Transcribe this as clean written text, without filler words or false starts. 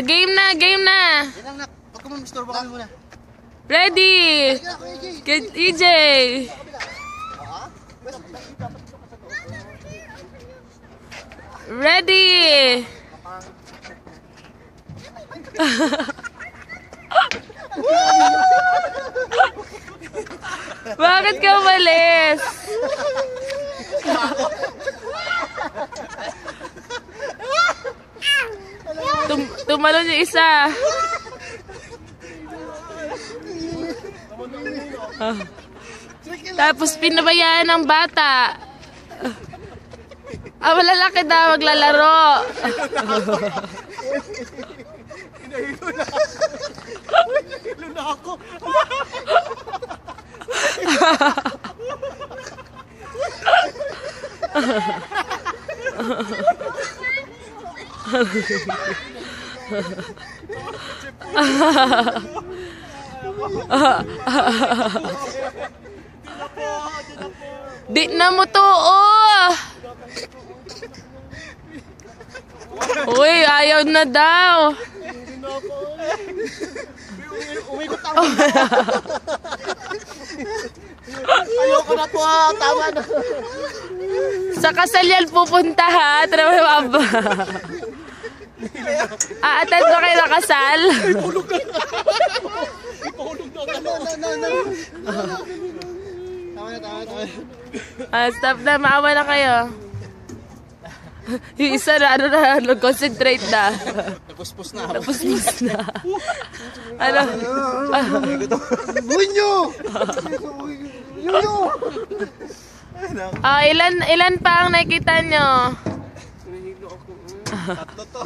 Game na, game na. Yan lang, nak. Pag kumamistorbo kami muna. Ready. Get EJ. Ready. Bakit ka umalis? Tumalon yung isa. Tapos pinabayaan ng bata. Malalaki daw maglalaro. Hinahilo na ako. Di na mo to, Uy, ayaw na daw. Umikot ako. Ayoko na po, tama na. Sa kasal yan pupunta ha, Tramababa. Attend ba kayo na kasal? Ipulog na. Ipulog na. Tama. Stop na, maawa na kayo. Yung isa na, nag-concentrate na. Napuspos na. Napuspos na. Ano? Bunyo! Bunyo! Ilan pa ang nakikita nyo? Tatlo to.